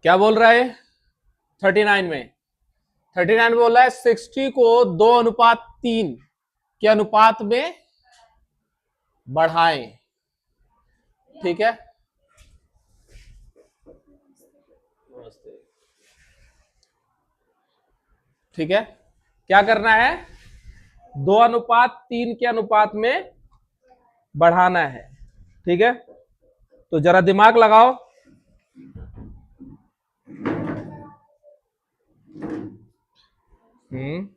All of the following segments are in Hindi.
क्या बोल रहा है 39 में? 39 बोल रहा है 60 को 2:3 के अनुपात में बढ़ाएं। ठीक है, ठीक है, क्या करना है? 2:3 के अनुपात में बढ़ाना है। ठीक है, तो जरा दिमाग लगाओ। हम्म,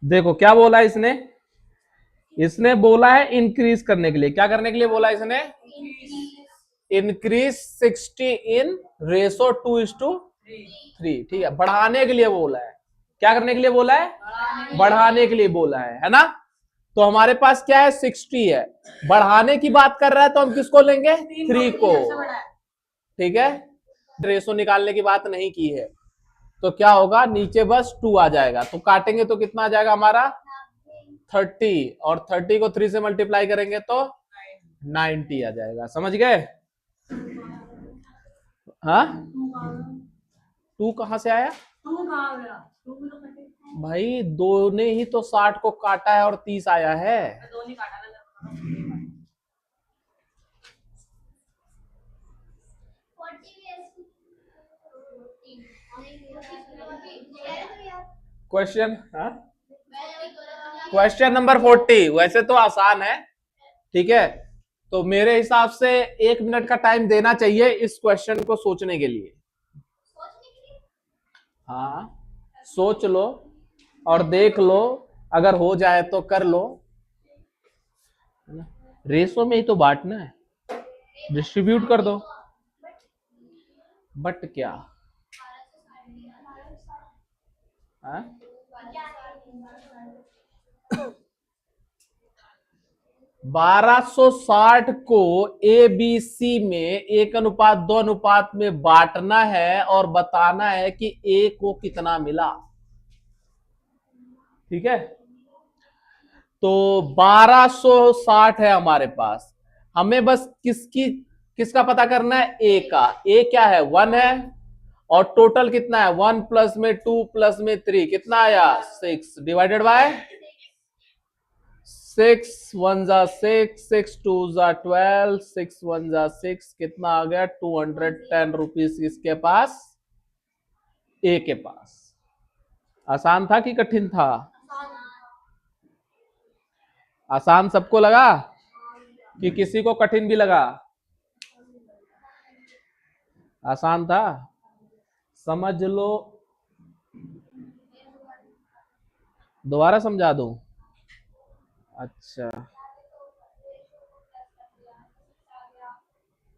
देखो क्या बोला इसने। इसने बोला है इंक्रीज करने के लिए। क्या करने के लिए बोला इसने? Increase 60 in ratio 2:3। ठीक है, बढ़ाने के लिए बोला है। क्या करने के लिए बोला है? बढ़ाने के लिए बोला है ना? तो हमारे पास क्या है? 60 है। बढ़ाने की बात कर रहा है तो हम किसको लेंगे? 3 को। ठीक है, रेशो निकालने की बात नहीं की है। तो क्या होगा? नीचे बस 2 आ जाएगा। तो काटेंगे तो कितना आ जाएगा हमारा? 30। और 30 को 3 से मल्टीप्लाई करेंगे तो 90 आ जाएगा। समझ गए? हाँ, 2 कहां से आया भाई? दो ने ही तो 60 को काटा है और 30 आया है। क्वेश्चन, हाँ, क्वेश्चन नंबर 40 वैसे तो आसान है। ठीक है, तो मेरे हिसाब से 1 मिनट का टाइम देना चाहिए इस क्वेश्चन को सोचने के लिए। हाँ, सोच लो और देख लो, अगर हो जाए तो कर लो। रेशो में ही तो बांटना है, डिस्ट्रीब्यूट कर दो। बट क्या? हाँ? 1260 को ए बी सी में 1:2 में बांटना है और बताना है कि ए को कितना मिला। ठीक है, तो 1260 है हमारे पास। हमें बस किसका पता करना है? ए का। ए क्या है? 1 है। और टोटल कितना है? 1 प्लस में 2 प्लस में 3 कितना आया? 6 डिवाइडेड बाय 6 1 6 6 2 12 6 1 6 कितना आ गया? 210 रुपीज किसके पास? ए के पास। आसान था कि कठिन था? आसान सबको लगा कि किसी को कठिन भी लगा? आसान था, समझ लो। दोबारा समझा दूं? अच्छा।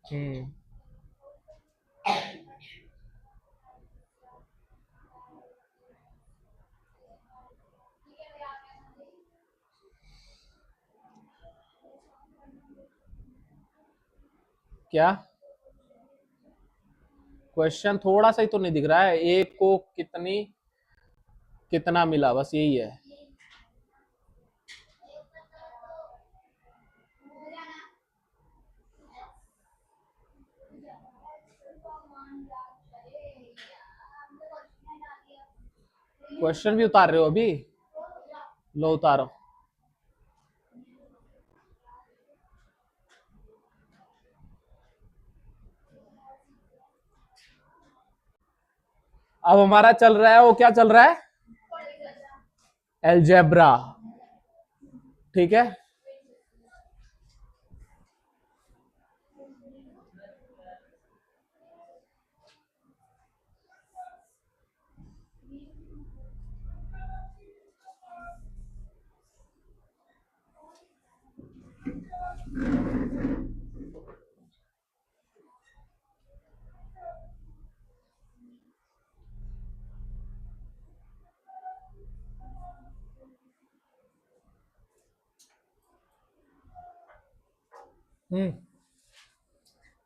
हम्म, क्या क्वेश्चन? थोड़ा सा ही तो नहीं दिख रहा है? ए को कितना मिला, बस यही है। क्वेश्चन भी उतार रहे हो अभी? लो उतारो। अब हमारा चल रहा है, वो क्या चल रहा है, एलजेब्रा। ठीक है,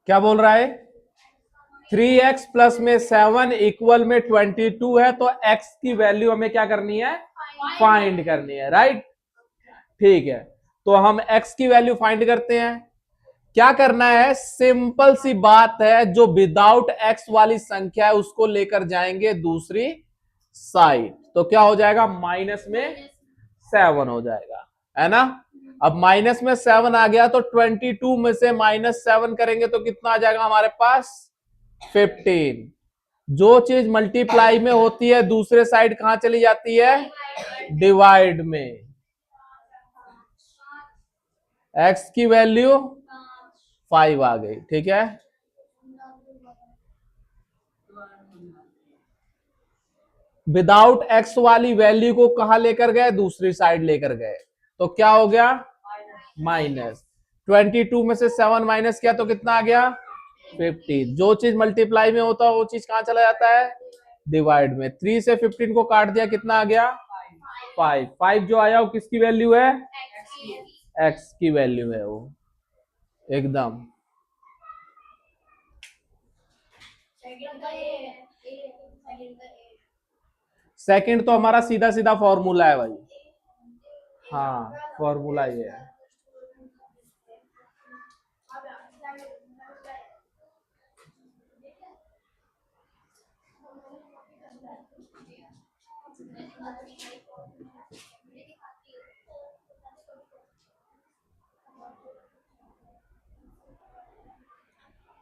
क्या बोल रहा है, 3x प्लस में 7 इक्वल में 22 है, तो x की वैल्यू हमें क्या करनी है, फाइंड करनी है, राइट। ठीक है, तो हम x की वैल्यू फाइंड करते हैं। क्या करना है, सिंपल सी बात है, जो विदाउट x वाली संख्या है उसको लेकर जाएंगे दूसरी साइड, तो क्या हो जाएगा, माइनस में 7 हो जाएगा, है ना। अब माइनस में 7 आ गया, तो 22 में से -7 करेंगे तो कितना आ जाएगा हमारे पास, 15। जो चीज मल्टीप्लाई में होती है दूसरे साइड कहां चली जाती है, डिवाइड में। x की वैल्यू 5 आ गई, ठीक है। विदाउट x वाली वैल्यू को कहां लेकर गए, दूसरी साइड लेकर गए, तो क्या हो गया, -22 में से 7 माइनस किया तो कितना आ गया, 15। जो चीज मल्टीप्लाई में होता है वो चीज कहां चला जाता है, डिवाइड में। 3 से 15 को काट दिया, कितना आ गया, 5। 5 जो आया वो किसकी वैल्यू है, x की वैल्यू है वो, एकदम। सेकंड तो हमारा सीधा सीधा फॉर्मूला है भाई, हाँ फॉर्मूला ये है।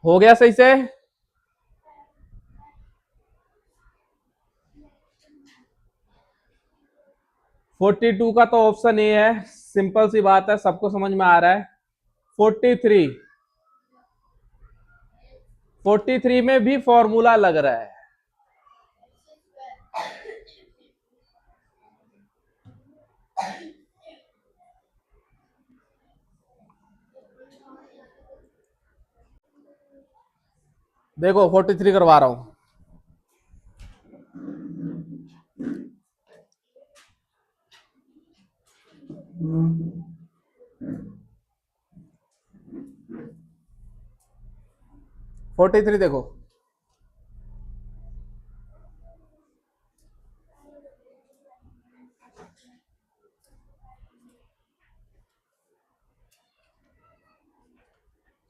हो गया सही से, फोर्टी टू का तो ऑप्शन ए है, सिंपल सी बात है, सबको समझ में आ रहा है। 43, 43 में भी फॉर्मूला लग रहा है, देखो 43 करवा रहा हूं। फोर्टी थ्री देखो,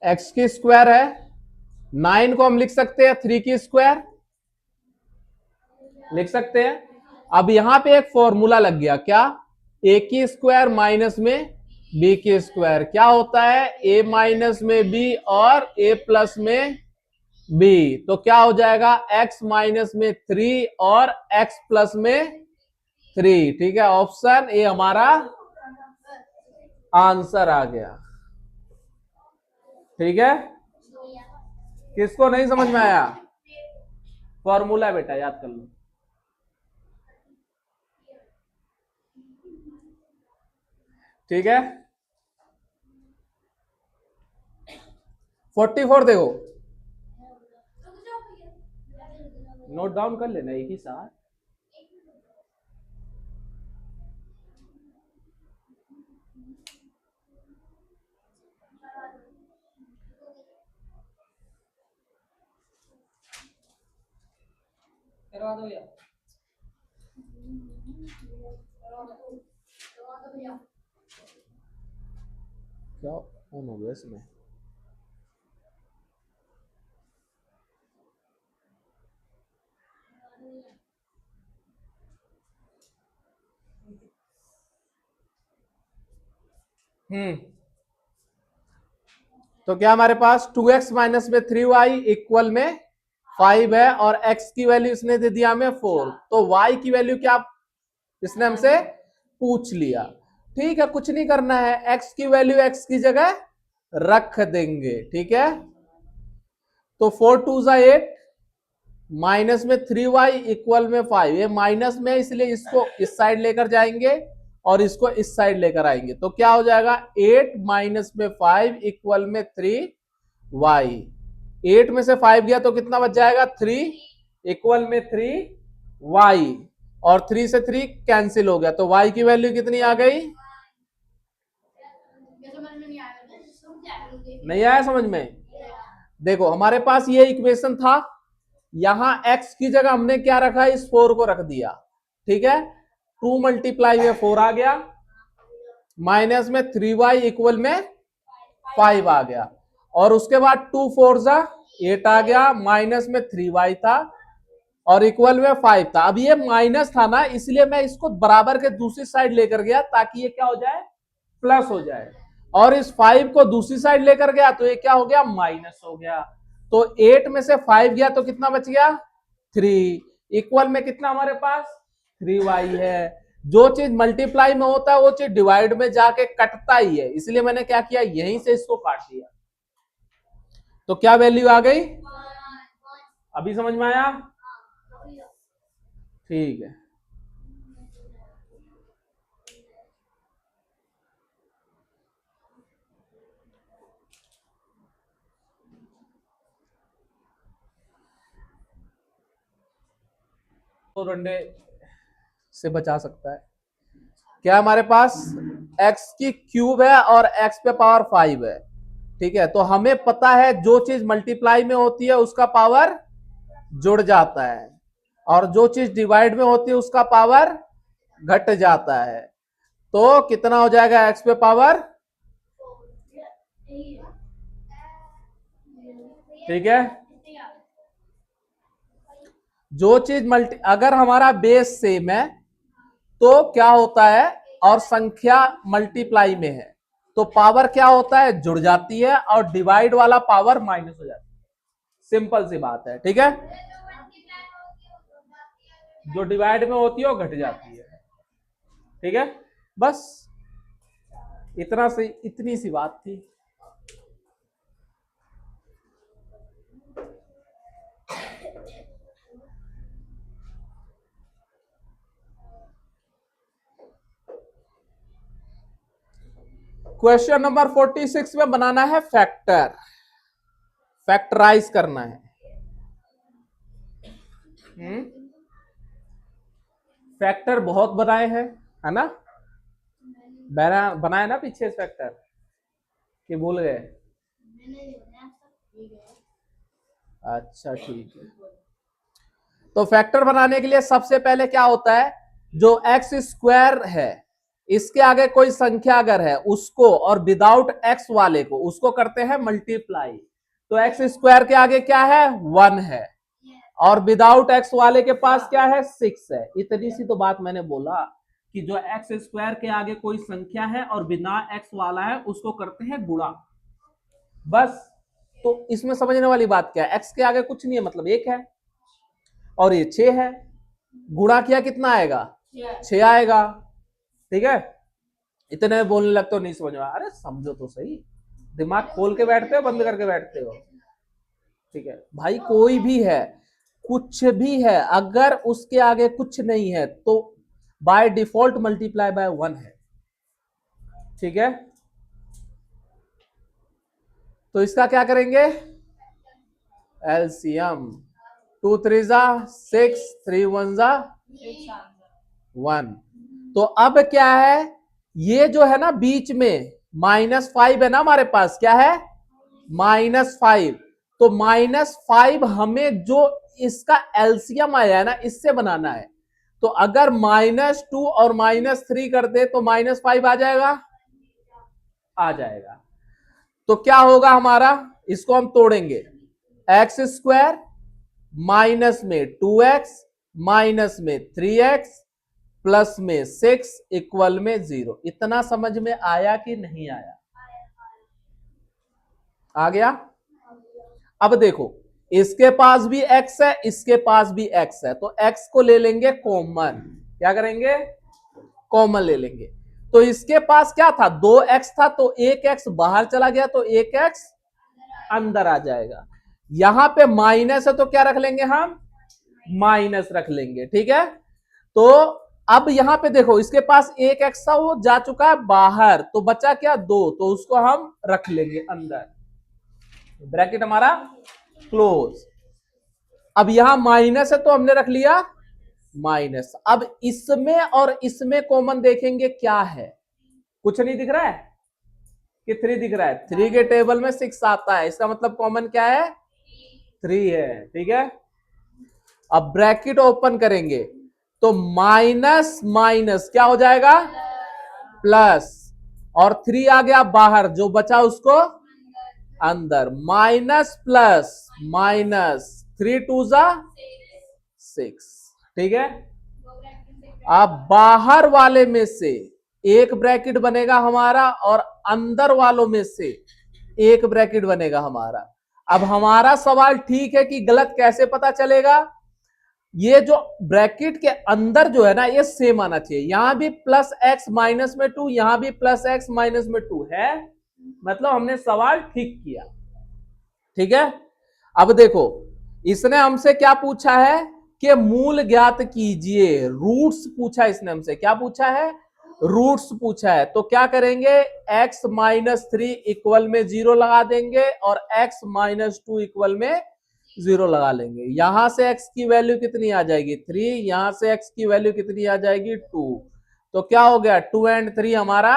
x की स्क्वायर है, 9 को हम लिख सकते हैं 3 की स्क्वायर, लिख सकते हैं। अब यहां पे एक फॉर्मूला लग गया, क्या, a की स्क्वायर माइनस में b की स्क्वायर, क्या होता है, a माइनस में b और a प्लस में b, तो क्या हो जाएगा, x माइनस में 3 और x प्लस में 3। ठीक है, ऑप्शन ए हमारा आंसर आ गया। ठीक है, किसको नहीं समझ में आया, फॉर्मूला बेटा याद कर लो। ठीक है, 44 देखो, नोट डाउन कर लेना एक ही साथ। करवा दो यार, क्या ऑन हो गया इसमें, तो क्या हमारे पास 2x माइनस में 3y इक्वल में 5 है और x की वैल्यू इसने दे दिया हमें 4, तो y की वैल्यू क्या इसने हमसे पूछ लिया। ठीक है, कुछ नहीं करना है, x की वैल्यू x की जगह रख देंगे। ठीक है, तो 4 2 जा 8, माइनस में 3y इक्वल में 5, ये माइनस में इसलिए इसको इस साइड लेकर जाएंगे और इसको इस साइड लेकर आएंगे, तो क्या हो जाएगा 8 माइनस में 5 इक्वल में 3y। 8 में से 5 गया तो कितना बच जाएगा 3 इक्वल में 3y, और 3 से 3 कैंसिल हो गया, तो y की वैल्यू कितनी आ गई? नहीं आया समझ में? देखो हमारे पास ये इक्वेशन था, यहां x की जगह हमने क्या रखा, इस 4 को रख दिया। ठीक है, 2 मल्टीप्लाई में 4 आ गया, माइनस में 3y इक्वल में 5 आ गया, और उसके बाद 2 4 जा 8 आ गया, माइनस में 3y था और इक्वल में 5 था। अब ये माइनस था ना, इसलिए मैं इसको बराबर के दूसरी साइड लेकर गया ताकि ये क्या हो जाए, प्लस हो जाए, और इस 5 को दूसरी साइड लेकर गया तो ये क्या हो गया, माइनस हो गया। तो 8 में से 5 गया तो कितना बच गया 3, इक्वल में कितना हमारे पास 3y है। जो चीज मल्टीप्लाई में होता है वो चीज डिवाइड में जाके कटता ही है, इसलिए मैंने क्या किया, यहीं से इसको काट दिया। तो क्या वैल्यू आ गई, अभी समझ में आया? ठीक है, तो डंडे से बचा सकता है। क्या हमारे पास x की क्यूब है और x पे पावर 5 है। ठीक है, तो हमें पता है जो चीज मल्टीप्लाई में होती है उसका पावर जुड़ जाता है, और जो चीज डिवाइड में होती है उसका पावर घट जाता है। तो कितना हो जाएगा x पे पावर, ठीक है, जो चीज अगर हमारा बेस सेम है तो क्या होता है, और संख्या मल्टीप्लाई में है तो पावर क्या होता है, जुड़ जाती है, और डिवाइड वाला पावर माइनस हो जाती है। सिंपल सी बात है। ठीक है, जो डिवाइड में होती है वो घट जाती है। ठीक है, बस इतनी सी बात थी। क्वेश्चन नंबर 46 में बनाना है फैक्टर, फैक्टराइज करना है। फैक्टर बहुत बनाए हैं, है ना, बनाए ना पीछे फैक्टर, कि भूल गए? अच्छा ठीक है, तो फैक्टर बनाने के लिए सबसे पहले क्या होता है, जो एक्स स्क्वायर है इसके आगे कोई संख्या अगर है उसको, और विदाउट एक्स वाले को, उसको करते हैं मल्टीप्लाई। तो एक्स स्क्वायर के आगे क्या है 1 है, और विदाउट एक्स वाले के पास क्या है 6 है। इतनी सी तो बात मैंने बोला कि जो एक्स स्क्वायर के आगे कोई संख्या है और बिना एक्स वाला है उसको करते हैं गुणा, बस। तो इसमें समझने वाली बात क्या है, एक्स के आगे कुछ नहीं है मतलब 1 है, और ये 6 है, गुणा किया कितना आएगा 6 आएगा। ठीक है, इतने बोलने लगते हो नहीं समझ में, अरे समझो तो सही, दिमाग खोल के बैठते हो बंद करके बैठते हो। ठीक है भाई, कोई भी है, कुछ भी है, अगर उसके आगे कुछ नहीं है तो बाय डिफॉल्ट मल्टीप्लाई बाय 1 है। ठीक है, तो इसका क्या करेंगे, एलसीएम, 2 3 जा 6, 3 1 जा 1। तो अब क्या है, ये जो है ना बीच में -5 है ना हमारे पास, क्या है -5, तो -5 हमें जो इसका एलसीएम आया है ना इससे बनाना है। तो अगर -2 और -3 कर दे तो -5 आ जाएगा, आ जाएगा। तो क्या होगा हमारा, इसको हम तोड़ेंगे, एक्स स्क्वायर माइनस में 2x माइनस में 3x प्लस में 6 इक्वल में 0। इतना समझ में आया कि नहीं आया? आ गया। अब देखो इसके पास भी x है, इसके पास भी x है, तो x को ले लेंगे कॉमन। क्या करेंगे? कॉमन ले लेंगे। तो इसके पास क्या था? 2x था, तो 1x बाहर चला गया, तो 1x अंदर आ जाएगा। यहां पे माइनस है तो क्या रख लेंगे हम? माइनस रख लेंगे। ठीक है, तो अब यहां पे देखो, इसके पास 1x था, वो जा चुका है बाहर, तो बचा क्या? 2, तो उसको हम रख लेंगे अंदर। ब्रैकेट हमारा क्लोज। अब यहां माइनस है तो हमने रख लिया माइनस। अब इसमें और इसमें कॉमन देखेंगे क्या है? कुछ नहीं दिख रहा है कि 3 दिख रहा है? 3 के टेबल में 6 आता है, इसका मतलब कॉमन क्या है? 3 है। ठीक है, अब ब्रैकेट ओपन करेंगे तो माइनस माइनस क्या हो जाएगा? प्लस, और 3 आ गया बाहर, जो बचा उसको अंदर। माइनस प्लस माइनस, 3 टू जा 6। ठीक है, अब बाहर वाले में से एक ब्रैकेट बनेगा हमारा और अंदर वालों में से एक ब्रैकेट बनेगा हमारा। अब हमारा सवाल ठीक है कि गलत कैसे पता चलेगा? ये जो ब्रैकेट के अंदर जो है ना, ये सेम आना चाहिए। यहां भी प्लस एक्स माइनस में 2, यहां भी प्लस एक्स माइनस में 2 है, मतलब हमने सवाल ठीक किया। ठीक है, अब देखो, इसने हमसे क्या पूछा है कि मूल ज्ञात कीजिए। रूट्स पूछा इसने हमसे। क्या पूछा है? रूट्स पूछा है। तो क्या करेंगे? x माइनस 3 इक्वल में 0 लगा देंगे और x माइनस 2 इक्वल में 0 लगा लेंगे। यहां से x की वैल्यू कितनी आ जाएगी? 3। यहां से x की वैल्यू कितनी आ जाएगी? 2। तो क्या हो गया? 2 एंड 3 हमारा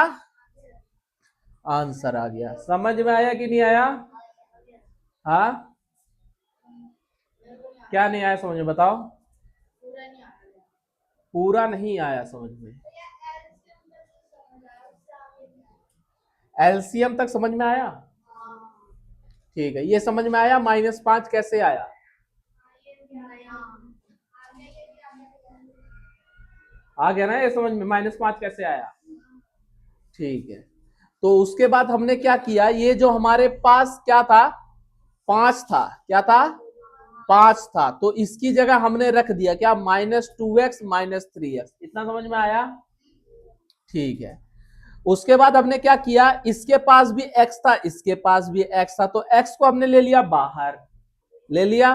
आंसर आ गया। समझ में आया कि नहीं आया? हाँ, क्या नहीं आया समझ में? बताओ। पूरा नहीं आया समझ में? एलसीएम तक समझ में आया? ठीक है, ये समझ में आया -5 कैसे आया? आ गया ना ये समझ में, -5 कैसे आया? ठीक है, तो उसके बाद हमने क्या किया? ये जो हमारे पास क्या था? 5 था। क्या था? 5 था, तो इसकी जगह हमने रख दिया क्या? -2x -3x। इतना समझ में आया? ठीक है, उसके बाद हमने क्या किया? इसके पास भी x था, इसके पास भी x था, तो x को हमने ले लिया बाहर। ले लिया,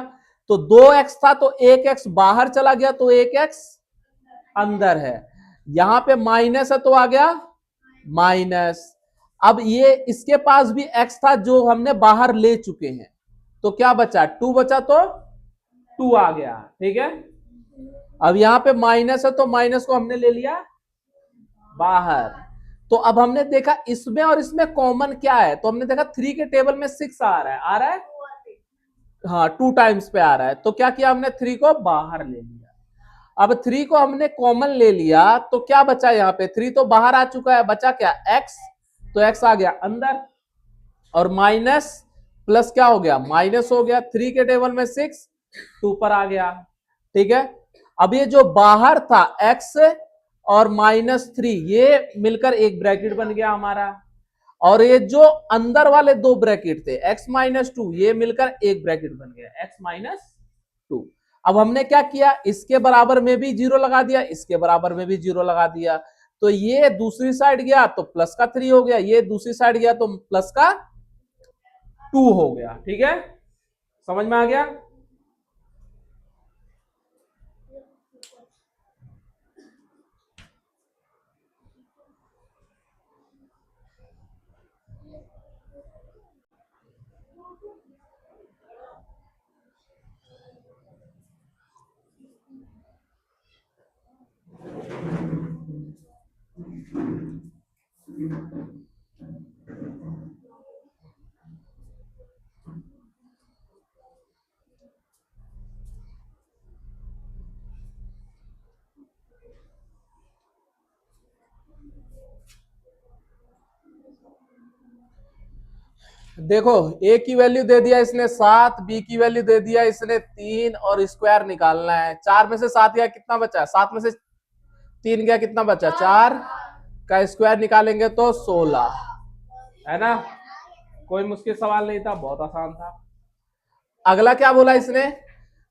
तो 2x था, तो 1x बाहर चला गया, तो 1x अंदर है। यहां पे माइनस है तो आ गया माइनस। अब ये इसके पास भी x था जो हमने बाहर ले चुके हैं, तो क्या बचा? 2 बचा, तो 2 आ गया। ठीक है, अब यहां पे माइनस है तो माइनस को हमने ले लिया बाहर। तो अब हमने देखा इसमें और इसमें कॉमन क्या है, तो हमने देखा 3 के टेबल में 6 आ रहा है। आ रहा है? हाँ, 2 टाइम्स पे आ रहा है, तो क्या किया हमने? 3 को बाहर ले लिया। अब 3 को हमने कॉमन ले लिया, तो क्या बचा? यहाँ पे 3 तो बाहर आ चुका है, बचा क्या? x। तो x आ गया अंदर, और माइनस प्लस क्या हो गया? माइनस हो गया। 3 के टेबल में 6, 2 पर आ गया। ठीक है, अब ये जो बाहर था x और -3, ये मिलकर एक ब्रैकेट बन गया हमारा, और ये जो अंदर वाले 2 ब्रैकेट थे x -2, ये मिलकर एक ब्रैकेट बन गया x -2। अब हमने क्या किया? इसके बराबर में भी 0 लगा दिया, इसके बराबर में भी 0 लगा दिया, तो ये दूसरी साइड गया तो प्लस का 3 हो गया, ये दूसरी साइड गया तो प्लस का 2 हो गया। ठीक है, समझ में आ गया? देखो, a की वैल्यू दे दिया इसने 7, b की वैल्यू दे दिया इसने 3, और स्क्वायर निकालना है। 4 में से 7 गया, कितना बचा? 7 में से 3 गया, कितना बचा? 4 का स्क्वायर निकालेंगे तो 16, है ना? कोई मुश्किल सवाल नहीं था, बहुत आसान था। अगला क्या बोला इसने,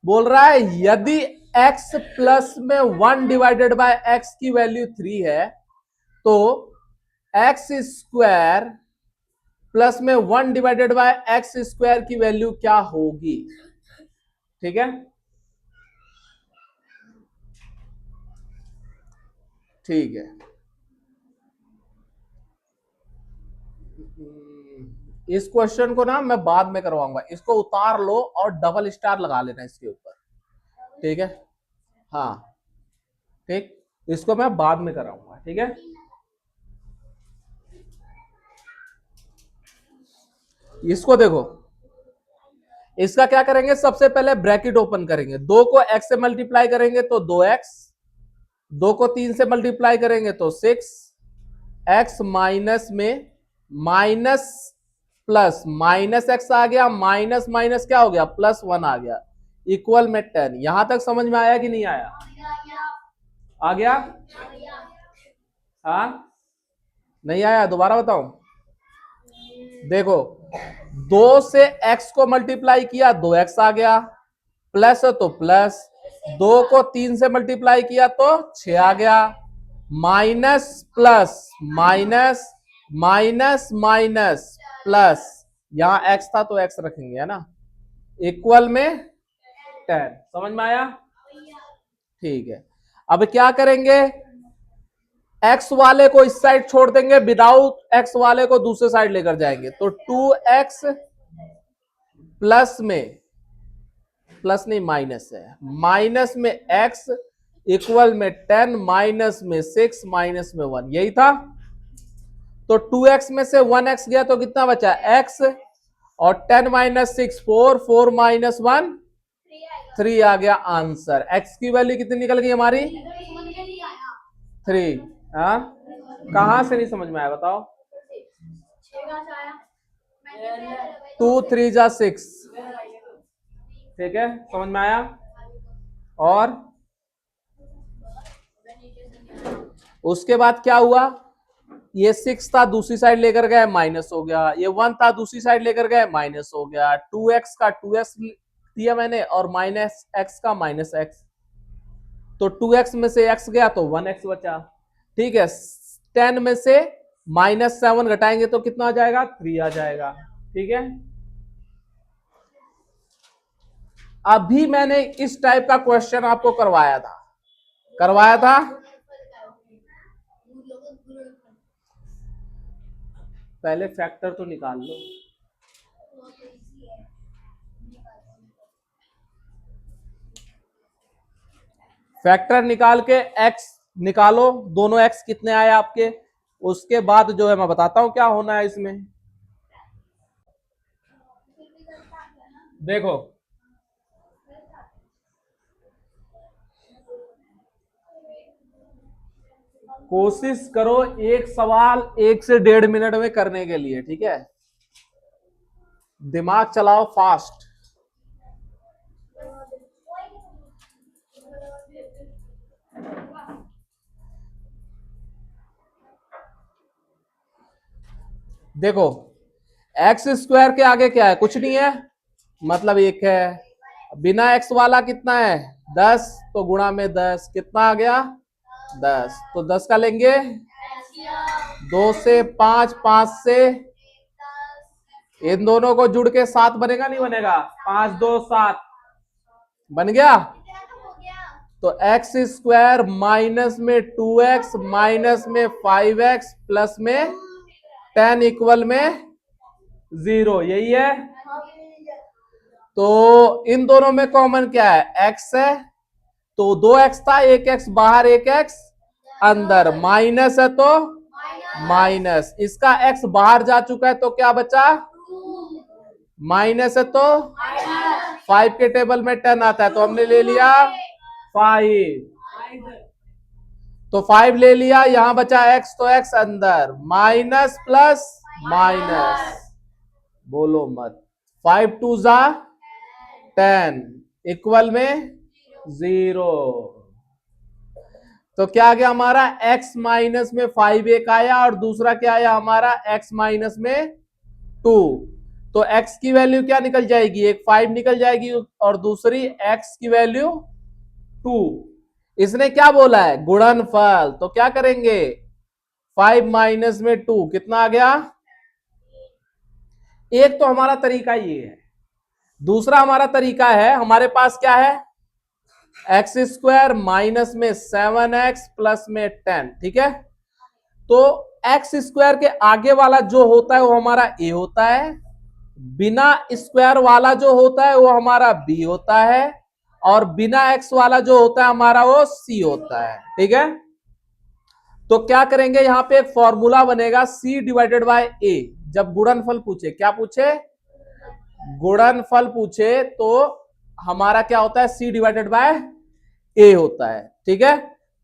बोल रहा है यदि x प्लस में 1 डिवाइडेड बाय x की वैल्यू 3 है तो x स्क्वायर प्लस में 1 डिवाइडेड बाय एक्स स्क्वायर की वैल्यू क्या होगी। ठीक है, ठीक है। इस क्वेश्चन को ना मैं बाद में करवाऊंगा, इसको उतार लो और डबल स्टार लगा लेना इसके ऊपर। ठीक है, हाँ ठीक, इसको मैं बाद में कराऊंगा। ठीक है, इसको देखो, इसका क्या करेंगे, सबसे पहले ब्रैकेट ओपन करेंगे, 2 को x से मल्टीप्लाई करेंगे तो 2x, 2 को 3 से मल्टीप्लाई करेंगे तो 6, x माइनस में माइनस प्लस माइनस एक्स आ गया, माइनस माइनस क्या हो गया, +1 आ गया, इक्वल में 10। यहां तक समझ में आया कि नहीं आया, आ गया, हाँ नहीं आया, दोबारा बताऊं, देखो 2 से x को मल्टीप्लाई किया 2x आ गया, प्लस तो प्लस, 2 को 3 से मल्टीप्लाई किया तो 6 आ गया, minus plus minus minus minus plus, यहां x था तो x रखेंगे, है ना, इक्वल में 10। समझ में आया, ठीक है। अब क्या करेंगे, x वाले को इस साइड छोड़ देंगे, विदाउट x वाले को दूसरे साइड लेकर जाएंगे, तो 2x प्लस में, प्लस नहीं माइनस है, माइनस में x इक्वल में 10, माइनस में 6, माइनस में 1, यही था। तो 2x में से 1x गया तो कितना बचा, x, और 10 माइनस 6 4, 4 माइनस 1 3 आ गया आंसर। x की वैल्यू कितनी निकल गई हमारी, 3। हाँ, कहां से नहीं समझ में आया बताओ, 2 3 जा 6, ठीक है, समझ में आया। और उसके बाद क्या हुआ, ये 6 था दूसरी साइड लेकर गए माइनस हो गया, ये 1 था दूसरी साइड लेकर गए माइनस हो गया, 2x का 2x दिया मैंने और माइनस x का माइनस x, तो 2x में से x गया तो 1x बचा। ठीक है, 10 में से -7 घटाएंगे तो कितना आ जाएगा, 3 आ जाएगा। ठीक है, अभी मैंने इस टाइप का क्वेश्चन आपको करवाया था, पहले फैक्टर तो निकाल लो, फैक्टर निकाल के x निकालो, दोनों x कितने आए आपके, उसके बाद जो है मैं बताता हूं क्या होना है इसमें। देखो कोशिश करो एक सवाल 1 से 1.5 मिनट में करने के लिए, ठीक है, दिमाग चलाओ फास्ट। देखो एक्स स्क्वायर के आगे क्या है, कुछ नहीं है, मतलब 1 है, बिना एक्स वाला कितना है 10, तो गुणा में 10 कितना आ गया 10, तो 10 का लेंगे, 2 से 5, 5 से, इन दोनों को जुड़ के 7 बनेगा नहीं बनेगा, 5 2 7 बन गया। तो एक्स स्क्वायर माइनस में 2x माइनस में 5x प्लस में 10 इक्वल में 0, यही है। तो इन दोनों में कॉमन क्या है, x है, तो 2x था, 1x बाहर 1x अंदर, माइनस है तो माइनस, इसका x बाहर जा चुका है तो क्या बचा, माइनस है तो 5 के टेबल में 10 आता है तो हमने ले लिया 5, तो 5 ले लिया, यहां बचा x तो x अंदर, माइनस प्लस माइनस, बोलो मत, 5 2 जा 10 इक्वल में 0, तो क्या आ गया हमारा x माइनस में 5 एक आया और दूसरा क्या आया हमारा x माइनस में 2, तो x की वैल्यू क्या निकल जाएगी, एक 5 निकल जाएगी और दूसरी x की वैल्यू 2। इसने क्या बोला है, गुणनफल, तो क्या करेंगे 5 माइनस में 2 कितना आ गया। एक तो हमारा तरीका ये है, दूसरा हमारा तरीका है, हमारे पास क्या है एक्स स्क्वायर माइनस में 7x प्लस में 10, ठीक है। तो एक्स स्क्वायर के आगे वाला जो होता है वो हमारा a होता है, बिना स्क्वायर वाला जो होता है वो हमारा b होता है, और बिना x वाला जो होता है हमारा वो c होता है, ठीक है। तो क्या करेंगे, यहां पे एक फॉर्मूला बनेगा c डिवाइडेड बाय a। जब गुणनफल पूछे, क्या पूछे, गुणनफल पूछे, तो हमारा क्या होता है c डिवाइडेड बाय a होता है, ठीक है।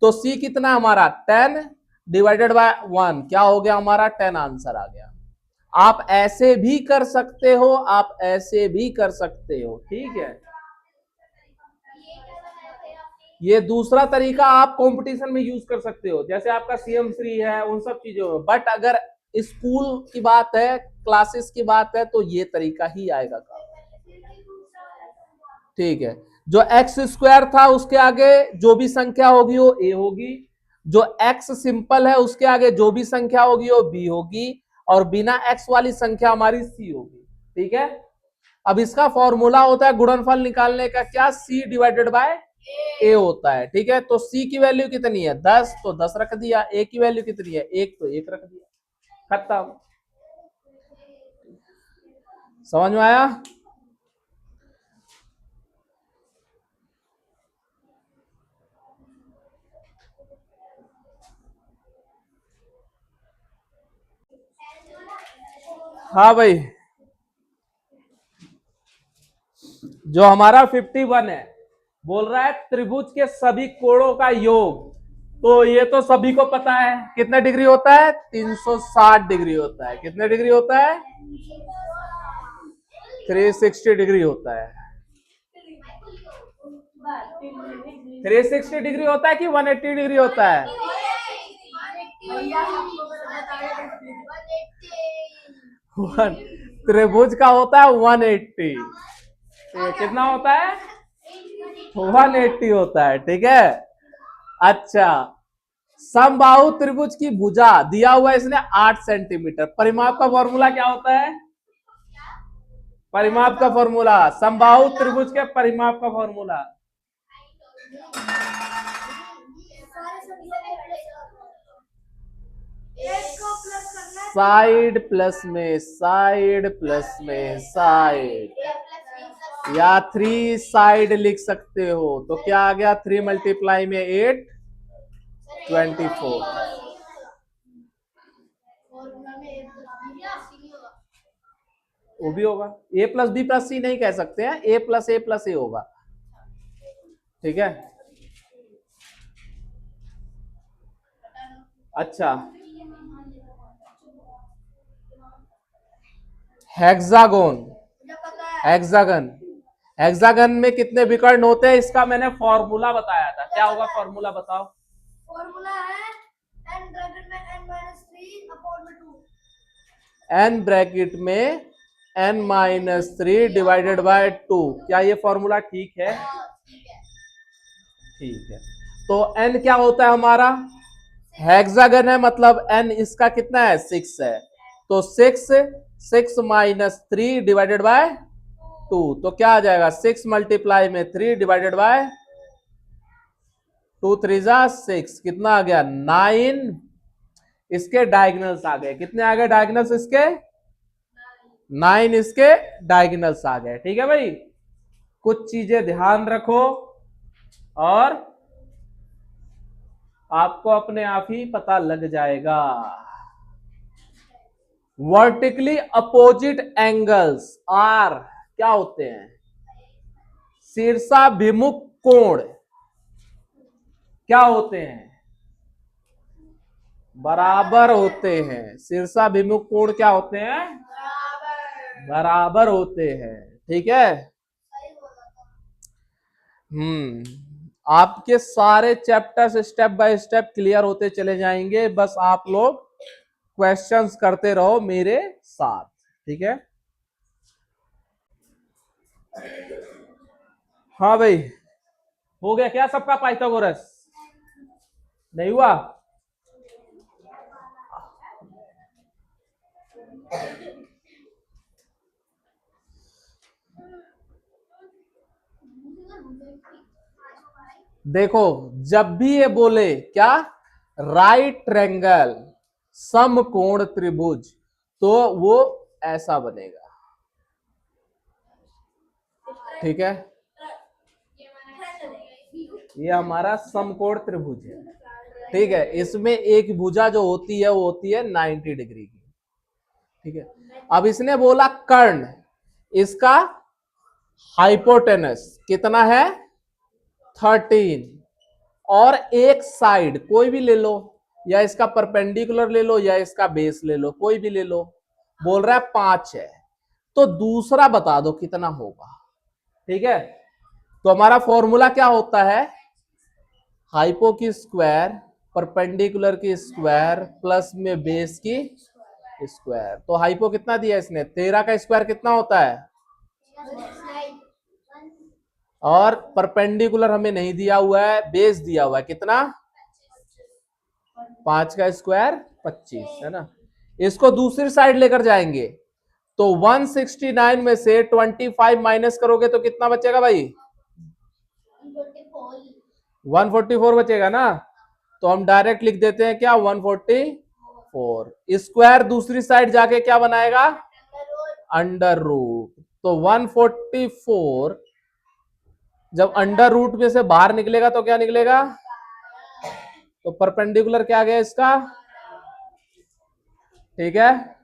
तो c कितना हमारा 10 डिवाइडेड बाय 1, क्या हो गया हमारा 10 आंसर आ गया। आप ऐसे भी कर सकते हो, आप ऐसे भी कर सकते हो, ठीक है। ये दूसरा तरीका आप कंपटीशन में यूज कर सकते हो, जैसे आपका CM3 है उन सब चीजों में, बट अगर स्कूल की बात है, क्लासेस की बात है, तो ये तरीका ही आएगा काम, ठीक है। जो एक्स स्क्वायर था उसके आगे जो भी संख्या होगी वो a होगी, जो x सिंपल है उसके आगे जो भी संख्या होगी वो b होगी, और बिना x वाली संख्या हमारी c होगी, ठीक है। अब इसका फॉर्मूला होता है गुणनफल निकालने का, क्या c डिवाइडेड बाय a होता है, ठीक है। तो c की वैल्यू कितनी है 10, तो 10 रख दिया, a की वैल्यू कितनी है 1, तो 1 रख दिया, खत्म। समझ में आया। हाँ भाई, जो हमारा 51 है बोल रहा है त्रिभुज के सभी कोणों का योग, तो ये तो सभी को पता है कितने डिग्री होता है 360 डिग्री होता है, कितने डिग्री होता है 360 डिग्री होता है। 360 डिग्री होता है कि 180 डिग्री होता है, त्रिभुज का होता है 180, तो कितना होता है 180 होता है, ठीक है। अच्छा, समबाहु त्रिभुज की भुजा दिया हुआ है इसने 8 सेंटीमीटर, परिमाप का फॉर्मूला क्या होता है, परिमाप का फॉर्मूला, समबाहु त्रिभुज के परिमाप का फॉर्मूला, साइड प्लस में साइड प्लस में साइड, या 3 साइड लिख सकते हो, तो क्या आ गया 3 मल्टीप्लाई में 8 24, वो भी होगा, a प्लस बी प्लस सी नहीं कह सकते हैं, a प्लस ए होगा, ठीक है। अच्छा, हेक्सागोन, हेक्सागन, हेक्सागन में कितने विकर्ण होते हैं इसका मैंने फॉर्मूला बताया था, क्या होगा फॉर्मूला बताओ। फॉर्मूला है n ब्रैकेट में n-3 डिवाइडेड बाय 2, क्या ये फॉर्मूला ठीक है, ठीक है। तो n क्या होता है हमारा, हेक्सागन है मतलब n इसका कितना है 6 है, तो 6 माइनस 3 डिवाइडेड बाय 2, तो क्या आ जाएगा 6 मल्टीप्लाई में 3 डिवाइडेड बाय 2 3 जा 6, कितना आ गया 9, इसके डायगोनल्स आ गए, कितने आ गए डायगोनल्स इसके 9, इसके डायगोनल्स आ गए, ठीक है भाई। कुछ चीजें ध्यान रखो और आपको अपने आप ही पता लग जाएगा। वर्टिकली अपोजिट एंगल्स आर क्या होते हैं, शीर्षाभिमुख कोण क्या होते हैं, बराबर होते हैं, शीर्षाभिमुख कोण क्या होते हैं, बराबर होते हैं, ठीक है। आपके सारे chapters step by step clear होते चले जाएंगे, बस आप लोग क्वेश्चंस करते रहो मेरे साथ, ठीक है। हाँ भाई, हो गया क्या सबका पाइथागोरस? नहीं हुआ? देखो, जब भी ये बोले क्या, राइट ट्रायंगल, समकोण त्रिभुज, तो वो ऐसा बनेगा। ठीक है, ये हमारा समकोण त्रिभुज है। ठीक है, इसमें एक भुजा जो होती है वो होती है 90 डिग्री की। ठीक है, अब इसने बोला कर्ण, इसका हाइपोटेनस कितना है? 13, और एक साइड कोई भी ले लो, या इसका परपेंडिकुलर ले लो या इसका बेस ले लो, कोई भी ले लो, बोल रहा है 5 है, तो दूसरा बता दो कितना होगा। ठीक है, तो हमारा फॉर्मूला क्या होता है? हाइपो की स्क्वायर, परपेंडिकुलर की स्क्वायर, प्लस में बेस की स्क्वायर। तो हाइपो कितना दिया इसने? 13 का स्क्वायर कितना होता है? और परपेंडिकुलर हमें नहीं दिया हुआ है, बेस दिया हुआ है कितना? 5 का स्क्वायर 25 है ना। इसको दूसरी साइड लेकर जाएंगे तो 169 में से 25 माइनस करोगे तो कितना बचेगा भाई? 144 बचेगा ना। तो हम डायरेक्ट लिख देते हैं क्या, 144। स्क्वायर दूसरी साइड जाके क्या बनाएगा? Under root. तो 144 जब अंडर रूट में से बाहर निकलेगा तो क्या निकलेगा? तो परपेंडिकुलर क्या आ गया इसका? ठीक है,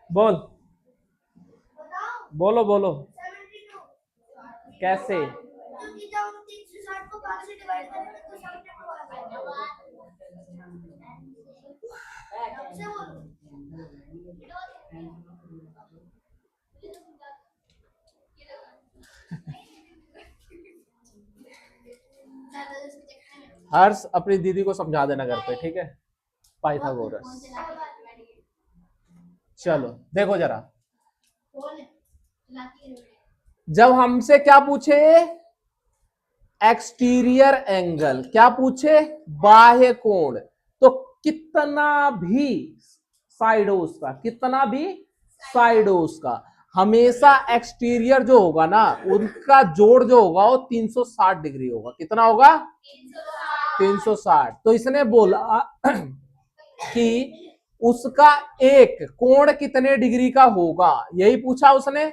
बोल, बोलो बोलो, कैसे? हर्ष अपनी दीदी को समझा देना घर पे, ठीक है, पाइथागोरस। चलो देखो जरा, जब हमसे क्या पूछे? Exterior angle. क्या पूछे? बाह्य कोण। तो कितना भी साइड हो उसका, कितना भी साइड हो उसका, हमेशा एक्सटीरियर जो होगा ना, उनका जोड़ जो होगा वो 360 डिग्री होगा। कितना होगा? 360। तो इसने बोला कि उसका एक कोण कितने डिग्री का होगा, यही पूछा उसने।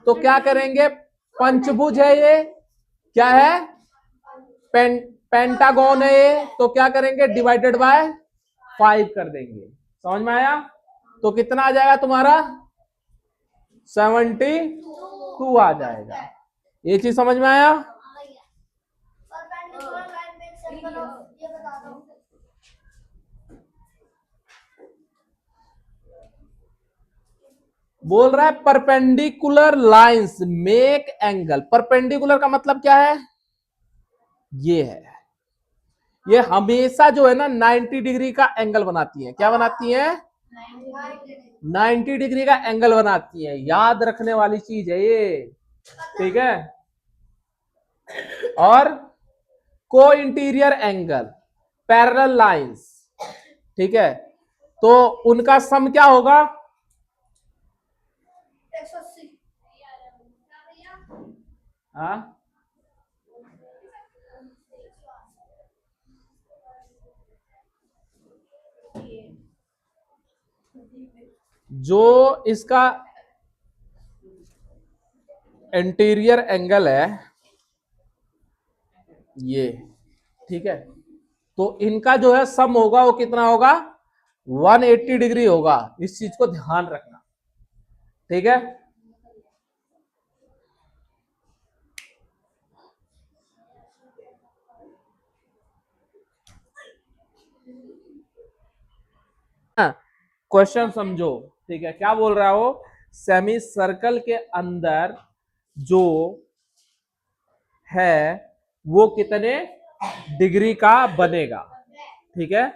तो क्या करेंगे? पंचभुज है ये, क्या है? पेंटागन है ये, तो क्या करेंगे? डिवाइडेड बाय 5 कर देंगे। समझ में आया? तो कितना आ जाएगा तुम्हारा? 72 आ जाएगा। ये चीज समझ में आया? बोल रहा है perpendicular lines make angle. Perpendicular का मतलब क्या है? ये है, ये हमेशा जो है ना 90 डिग्री का एंगल बनाती है। क्या बनाती है? 90 डिग्री का एंगल बनाती है। याद रखने वाली चीज है ये, ठीक है। और को इंटीरियर एंगल, पैरेलल लाइंस, ठीक है, तो उनका सम क्या होगा? 180। हाँ, जो इसका इंटीरियर एंगल है ये, ठीक है, तो इनका जो है सम होगा वो कितना होगा? 180 डिग्री होगा। इस चीज को ध्यान रखना, ठीक है। क्वेश्चन समझो, ठीक है। क्या बोल रहा हो? सेमी सर्कल के अंदर जो है वो कितने डिग्री का बनेगा। ठीक है।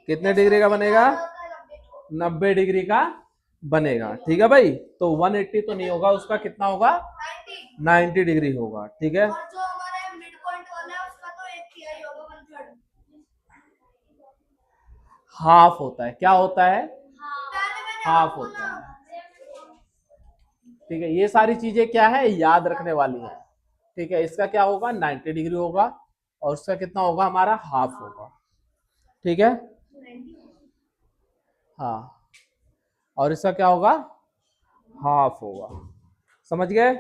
कितने डिग्री का बनेगा? 90 डिग्री का बनेगा। ठीक है भाई। तो 180 तो नहीं होगा उसका, कितना होगा? 90 डिग्री होगा। ठीक है। और जो हमारा मिड पॉइंट वाला है उसका तो एक तिहाई होगा, 1/3 हाफ होता है। क्या होता है? हाफ होता है। ठीक है। ये सारी चीजें क्या है, याद रखने वाली है। ठीक है। इसका क्या होगा? 90 डिग्री होगा और उसका कितना होगा? हमारा हाफ होगा। ठीक है। हाँ। और इसका क्या होगा? हाफ होगा। समझ गए?